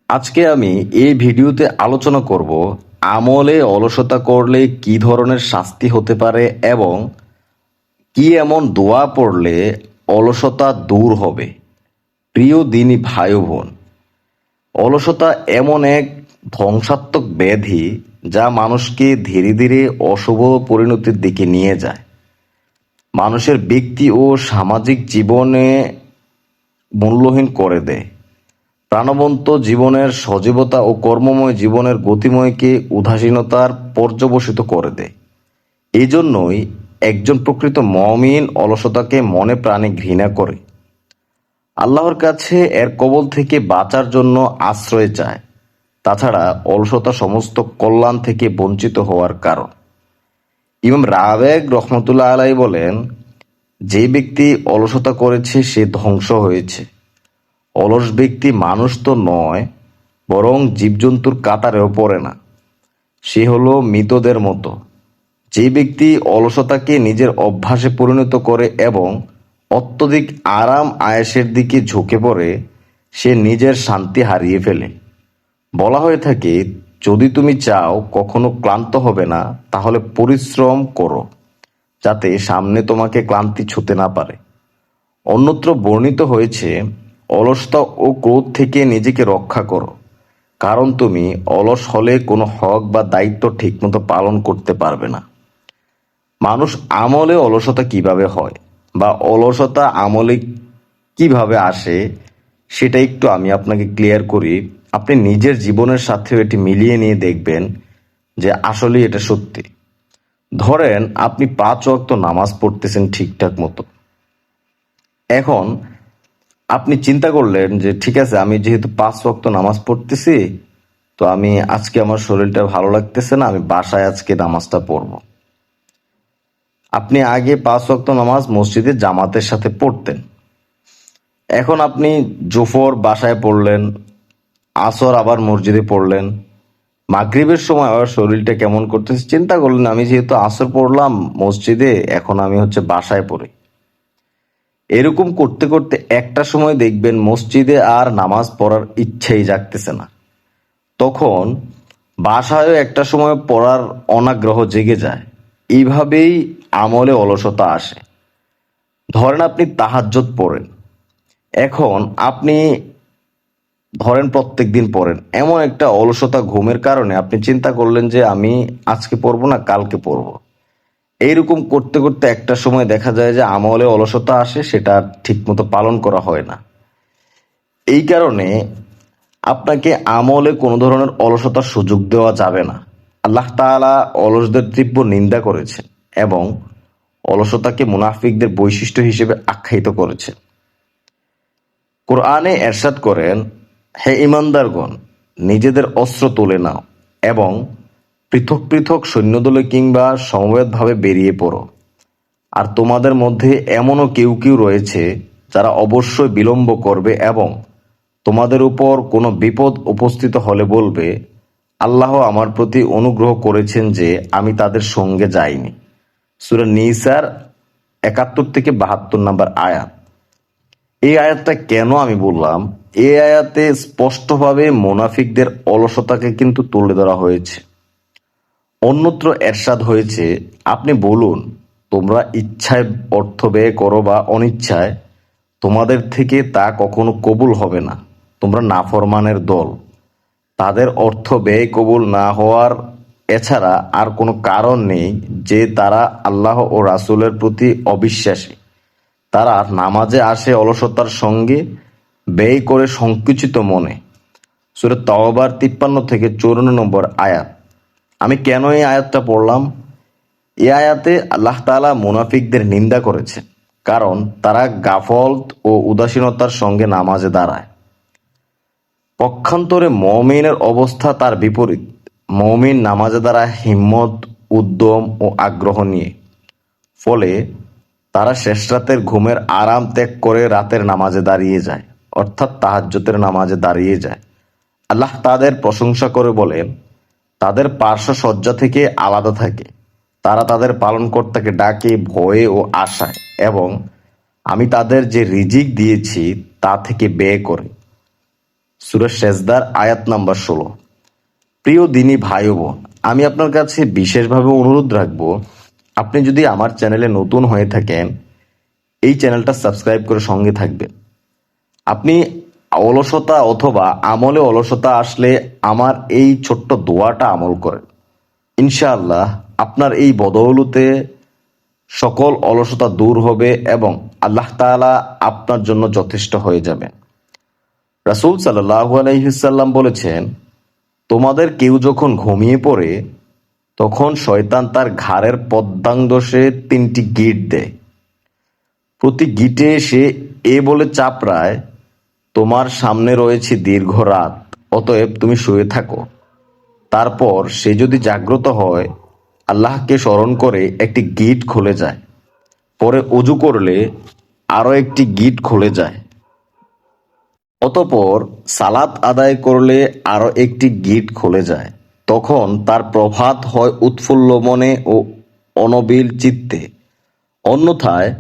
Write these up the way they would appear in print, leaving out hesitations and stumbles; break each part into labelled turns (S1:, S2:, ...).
S1: আজকে আমি এই ভিডিওতে আলোচনা করব আমলে অলসতা করলে কি ধরনের শাস্তি হতে পারে এবং কি এমন দোয়া পড়লে অলসতা দূর হবে। প্রিয় দিনী ভাই ও বোন, অলসতা এমন এক ধ্বংসাত্মক ব্যাধি যা মানুষকে ধীরে ধীরে অশুভ পরিণতির দিকে নিয়ে যায়। মানুষের ব্যক্তি ও সামাজিক জীবনে মূল্যহীন করে দেয়। প্রাণবন্ত জীবনের সজীবতা ও কর্মময় জীবনের গতিময়কে উদাসীনতার পর্যবসিত করে দেয়। এই জন্যই একজন প্রকৃত মুমিন অলসতাকে মনে প্রাণে ঘৃণা করে, আল্লাহর কাছে এর কবল থেকে বাঁচার জন্য আশ্রয় চায়। তাছাড়া অলসতা সমস্ত কল্যাণ থেকে বঞ্চিত হওয়ার কারণ। ইমাম রাবেগ রহমতুল্লাহ আলাই বলেন, যে ব্যক্তি অলসতা করেছে সে ধ্বংস হয়েছে। অলস ব্যক্তি মানুষ তো নয়, বরং জীবজন্তুর কাতারেও পড়ে না। সে হলো মৃতদের মতো। যে ব্যক্তি অলসতাকে নিজের অভ্যাসে পরিণত করে এবং অত্যধিক আরাম আয়েশের দিকে ঝুঁকে পড়ে, সে নিজের শান্তি হারিয়ে ফেলে। বলা হয়ে থাকে, যদি তুমি চাও কখনো ক্লান্ত হবে না, তাহলে পরিশ্রম করো, যাতে সামনে তোমাকে ক্লান্তি ছুঁতে না পারে। অন্যত্র বর্ণিত হয়েছে, অলসতা ও ক্রোধ থেকে নিজেকে রক্ষা করো, কারণ তুমি অলস হলে কোনো হক বা দায়িত্ব ঠিকমতো পালন করতে পারবে না। মানুষ আমলে অলসতা কিভাবে হয় বা অলসতা আমলে কিভাবে আসে, সেটা একটু আমি আপনাকে ক্লিয়ার করি। আপনি নিজের জীবনের সাথেও এটি মিলিয়ে নিয়ে দেখবেন যে আসলে এটা সত্যি। ধরেন আপনি 5 ওয়াক্ত নামাজ পড়তেছেন ঠিকঠাক মতো। এখন আপনি চিন্তা করলেন যে ঠিক আছে, আমি যেহেতু 5 ওয়াক্ত নামাজ পড়তেছি, তো আমি আজকে আমার শরীরটা ভালো লাগতেছে না, আমি বাসায় আজকে নামাজটা পড়ব। আপনি আগে 5 ওয়াক্ত নামাজ মসজিদে জামাতের সাথে পড়তেন। এখন আপনি জোফর বাসায় পড়লেন, আসর আবার মসজিদে পড়লেন, মাগরিবের সময় আবার শরীরটা কেমন করতেছে, চিন্তা করলেন আমি যেহেতু আসর পড়লাম মসজিদে, এখন আমি হচ্ছে বাসায় পড়ি। এরকম করতে করতে একটা সময় দেখবেন মসজিদে আর নামাজ পড়ার ইচ্ছেই জাগতেছে না। তখন বাসায়ও একটা সময় পড়ার অনাগ্রহ জেগে যায়। এইভাবেই আমলে অলসতা আসে। ধরেন আপনি তাহাজ্জুদ পড়েন, এখন আপনি ধরেন প্রত্যেক দিন পড়েন, এমন একটা অলসতা ঘুমের কারণে আপনি চিন্তা করলেন যে আমি আজকে পড়বো না, কালকে পড়বো। এইরকম করতে করতে একটা সময় দেখা যায় যে আমলে অলসতা আসে, সেটা ঠিকমতো পালন করা হয় না। এই কারণে আপনাকে আমলে কোনো ধরনের অলসতার সুযোগ দেওয়া যাবে না। আল্লাহ তাআলা অলসদের তীব্র নিন্দা করেছেন এবং অলসতাকে মুনাফিকদের বৈশিষ্ট্য হিসেবে আখ্যায়িত করেছেন। কোরআনে এরশাদ করেন, হে ঈমানদারগণ, নিজেদের অস্ত্র তুলে নাও এবং পৃথক পৃথক সৈন্যদলে কিংবা সমবেতভাবে বেরিয়ে পড়ো। আর তোমাদের মধ্যে এমনও কেউ কেউ রয়েছে যারা অবশ্যই বিলম্ব করবে এবং তোমাদের উপর কোনো বিপদ উপস্থিত হলে বলবে, আল্লাহ আমার প্রতি অনুগ্রহ করেছেন যে আমি তাদের সঙ্গে যাইনি। সূরা নিসার 71 থেকে 72 নম্বর আয়াত। এই আয়াতটা কেন আমি বললাম, এই আয়াতে স্পষ্টভাবে মুনাফিকদের অলসতাকে কিন্তু তুলে ধরা হয়েছে। অন্যত্র এরশাদ হয়েছে, আপনি বলুন, তোমরা ইচ্ছায় অর্থ ব্যয় করো বা অনিচ্ছায়, তোমাদের থেকে তা কখনো কবুল হবে না। তোমরা নাফরমানের দল। তাদের অর্থ ব্যয় কবুল না হওয়ার এছাড়া আর কোনো কারণ নেই যে তারা আল্লাহ ও রাসূলের প্রতি অবিশ্বাসী। তারা নামাজে আসে অলসতার সঙ্গে, ব্যয় করে সংকুচিত মনে। সূরা তাওবার 53 থেকে 54 নম্বর আয়াত। আমি কেন এই আয়াতটা পড়লাম? এই আয়াতে আল্লাহ তাআলা মুনাফিকদের নিন্দা করেছেন, কারণ তারা গাফলত ও উদাসীনতার সঙ্গে নামাজে দাঁড়ায়। পক্ষান্তরে মুমিনের অবস্থা তার বিপরীত। মুমিন নামাজে দাঁড়ায় হিম্মত, উদ্যম ও আগ্রহ নিয়ে। ফলে তারা শেষ রাতের ঘুমের আরাম ত্যাগ করে রাতের নামাজে দাঁড়িয়ে যায়, অর্থাৎ তাহাজ্জুদের নামাজে দাঁড়িয়ে যায়। আল্লাহ তাদের প্রশংসা করে বলেন, তাদের পার্শ্ব সজ্জা থেকে আলাদা থাকে। তারা তাদের পালনকর্তাকে ডাকে ভয়ে ও আশায়, এবং আমি তাদের যে রিজিক দিয়েছি তা থেকে ব্যয় করে। সূরা সেজদার আয়াত নাম্বার 16। প্রিয় দিনী ভাই ও বোন, আমি আপনার কাছে বিশেষভাবে অনুরোধ রাখব, আপনি যদি আমার চ্যানেলে নতুন হয়ে থাকেন, এই চ্যানেলটা সাবস্ক্রাইব করে সঙ্গে থাকবেন। আপনি অলসতা অথবা আমলে অলসতা আসলে আমার এই ছোট্ট দোয়াটা আমল করেন, ইনশাআল্লাহ আপনার এই বদৌলতে সকল অলসতা দূর হবে এবং আল্লাহ তাআলা আপনার জন্য যথেষ্ট হয়ে যাবেন। রাসূল সাল্লাল্লাহু আলাইহি ওয়াসাল্লাম বলেছেন, তোমাদের কেউ যখন ঘুমিয়ে পড়ে তখন শয়তান তার ঘাড়ের পদ্মাংদেশে 3টি গিঁট দেয়। প্রতি গিঁটে সে এ বলে চাপড়ায়, তোমার সামনে রয়েছে দীর্ঘ রাত, অতএব তুমি শুয়ে থাকো। তারপর সে যদি জাগ্রত হয়, আল্লাহকে স্মরণ করে একটি গিঁট খুলে যায়। পরে অজু করলে আরো একটি গিঁট খুলে যায়। অতঃপর সালাত আদায় করলে আরো একটি গিঁট খুলে যায়। তখন তার প্রভাত হয় উৎফুল্ল মনে ও অনবিল চিত্তে। অন্যথায়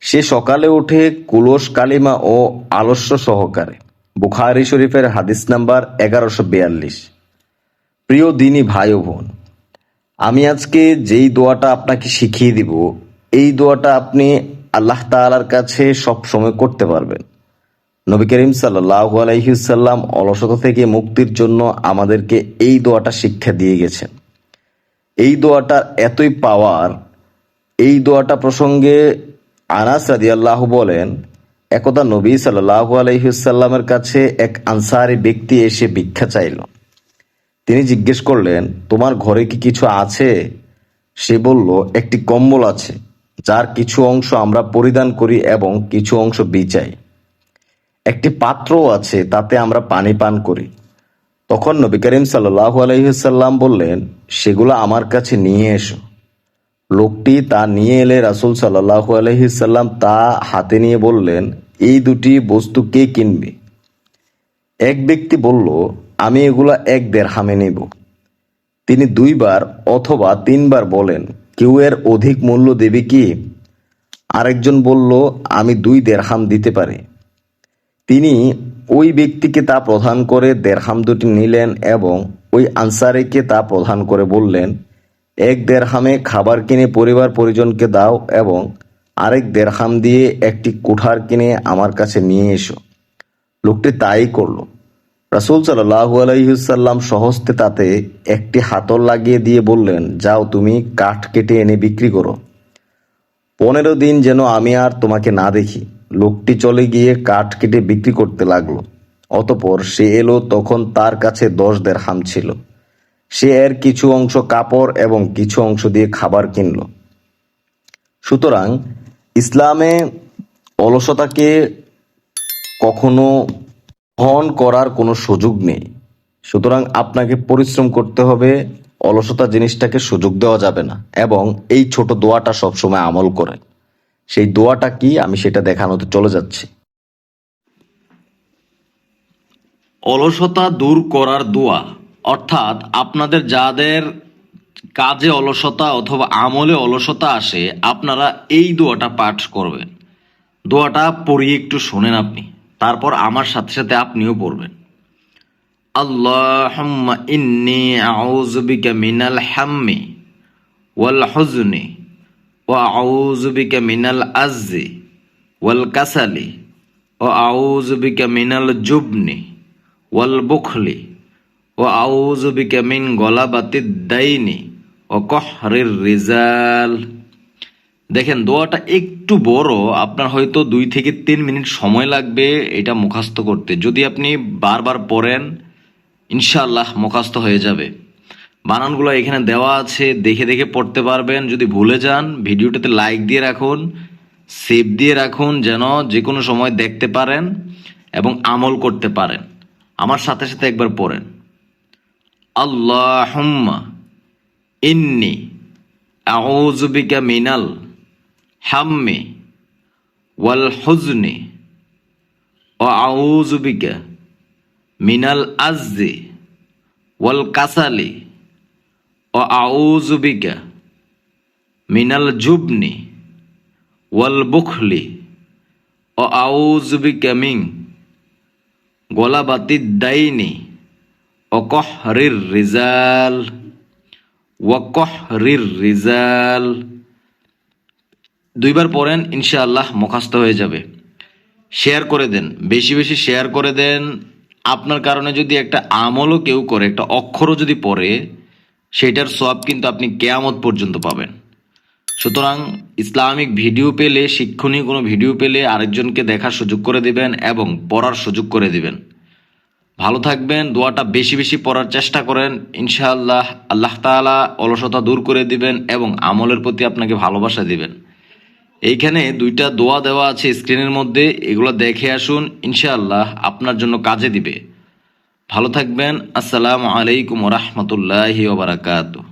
S1: সে সকালে উঠে কুলস কালিমা ও আলস্য সহকারে। বুখারী শরীফের হাদিস নাম্বার 1142। প্রিয় দিনী ভাই ও বোন, আমি আজকে যেই দোয়াটা আপনাকে শিখিয়ে দিব, এই দোয়াটা আপনি আল্লাহ তাআলার কাছে সব সময় করতে পারবেন। নবী করিম সাল্লাল্লাহু আলাইহি ওয়াসাল্লাম অলসতা থেকে মুক্তির জন্য আমাদেরকে এই দোয়াটা শিক্ষা দিয়ে গেছেন। এই দোয়াটার এতই পাওয়ার, এই দোয়াটা প্রসঙ্গে আনাস রাদিয়াল্লাহু বলেন, একদা নবী সাল্লাল্লাহু আলাইহি ওয়াসাল্লামের কাছে এক আনসারী ব্যক্তি এসে ভিক্ষা চাইল। তিনি জিজ্ঞেস করলেন, তোমার ঘরে কি কিছু আছে? সে বলল, একটি কম্বল আছে, যার কিছু অংশ আমরা পরিধান করি এবং কিছু অংশ বিছাই। একটি পাত্রও আছে, তাতে আমরা পানি পান করি। তখন নবী করিম সাল্লাল্লাহু আলাইহি ওয়াসাল্লাম বললেন, সেগুলো আমার কাছে নিয়ে এসো। লোকটি তা নিয়ে এলে রাসূল সাল্লাল্লাহু আলাইহি ওয়াসাল্লাম তা হাতে নিয়ে বললেন, এই দুটি বস্তু কে কিনবে? এক ব্যক্তি বলল, আমি এগুলা 1 দিরহামে নেব। তিনি 2বার অথবা 3বার বলেন, কেউ এর অধিক মূল্য দেবে কি? আরেকজন বলল, আমি 2 দিরহাম দিতে পারি। তিনি ওই ব্যক্তিকে তা প্রদান করে দিরহাম দুটি নিলেন এবং ওই আনসারীকে তা প্রদান করে বললেন, 1 দিরহামে খাবার কিনে পরিবার পরিজনকে দাও এবং আরেক দিরহাম দিয়ে একটি কুঠার কিনে আমার কাছে নিয়ে এসো। লোকটি তাই করল। রাসূল সাল্লাল্লাহু আলাইহি ওয়াসাল্লাম স্বহস্তে তাতে একটি হাতল লাগিয়ে দিয়ে বললেন, যাও তুমি কাঠ কেটে এনে বিক্রি করো। 15 দিন যেন আমি আর তোমাকে না দেখি। লোকটি চলে গিয়ে কাঠ কেটে বিক্রি করতে লাগলো। অতঃপর সে এলো, তখন তার কাছে 10 দিরহাম ছিল। সে এর কিছু অংশ কাপড় এবং কিছু অংশ দিয়ে খাবার কিনল। সুতরাং ইসলামে অলসতাকে কখনো গ্রহণ করার কোনো সুযোগ নেই। সুতরাং আপনাকে পরিশ্রম করতে হবে, অলসতা জিনিসটাকে সুযোগ দেওয়া যাবে না। এবং এই ছোট দোয়াটা সবসময় আমল করে। সেই দোয়াটা কি, আমি সেটা দেখানোতে চলে যাচ্ছি। অলসতা দূর করার দোয়া, অর্থাৎ আপনাদের যাদের কাজে অলসতা অথবা আমলে অলসতা আসে, আপনারা এই দোয়াটা পাঠ করবেন। দোয়াটা পড়িয়ে একটু শোনেন আপনি, তারপর আমার সাথে সাথে আপনিও পড়বেন। আল্লাহুম্মা ইন্নী আউযু বিকা মিনাল হাম্মি ওয়াল হুজনি ওয়া আউযু বিকা মিনাল আজজি ওয়াল কাসালি ওয়া আউযু বিকা মিনাল জুবনি ওয়াল বুখলি ওয়া আউযু বিকা মিন গলাবাতিদ দাইনি ও কহরির রিজাল। দেখেন, দোয়াটা একটু বড়, আপনার হয়তো 2 থেকে 3 মিনিট সময় লাগবে এটা মুখস্থ করতে। যদি আপনি বারবার পড়েন, ইনশাআল্লাহ মুখস্থ হয়ে যাবে। বানানগুলো এখানে দেওয়া আছে, দেখে দেখে পড়তে পারবেন। যদি ভুলে যান, ভিডিওটাতে লাইক দিয়ে রাখুন, সেভ দিয়ে রাখুন, যেন যে কোনো সময় দেখতে পারেন এবং আমল করতে পারেন। আমার সাথে সাথে একবার পড়েন। আল্লাহুম্মা ইন্নি আউযু বিকা মিনাল হাম্মি ওয়াল হুজনি ওয়া আউযু বিকা মিনাল আজজি ওয়াল কাসালি ওয়া আউযু বিকা মিনাল জুবনি ওয়াল বুখলি ওয়া আউযু বিকা মিন গলাবাতিদ দাইনি ওকহরির রিজাল ওয়াকহরির রিজাল। 2 বার পড়েন, ইনশাআল্লাহ মুখস্থ হয়ে যাবে। শেয়ার করে দেন, বেশি বেশি শেয়ার করে দেন। আপনার কারণে যদি একটা আমলও কেউ করে, একটা অক্ষরও যদি পড়ে, সেটার সওয়াব কিন্তু আপনি কিয়ামত পর্যন্ত পাবেন। সুতরাং ইসলামিক ভিডিও পেলে, শিক্ষণীয় কোনো ভিডিও পেলে আরেকজনকে দেখার সুযোগ করে দিবেন এবং পড়ার সুযোগ করে দিবেন। ভালো থাকবেন, দোয়াটা বেশি বেশি পড়ার চেষ্টা করেন। ইনশাআল্লাহ আল্লাহ তাআলা অলসতা দূর করে দিবেন এবং আমলের প্রতি আপনাকে ভালোবাসা দিবেন। এইখানে 2টা দোয়া দেওয়া আছে স্ক্রিনের মধ্যে, এগুলো দেখে আসুন, ইনশাআল্লাহ আপনার জন্য কাজে দিবে। ভালো থাকবেন। আসসালামু আলাইকুম ওয়া রাহমাতুল্লাহি ওয়া বারাকাতুহু।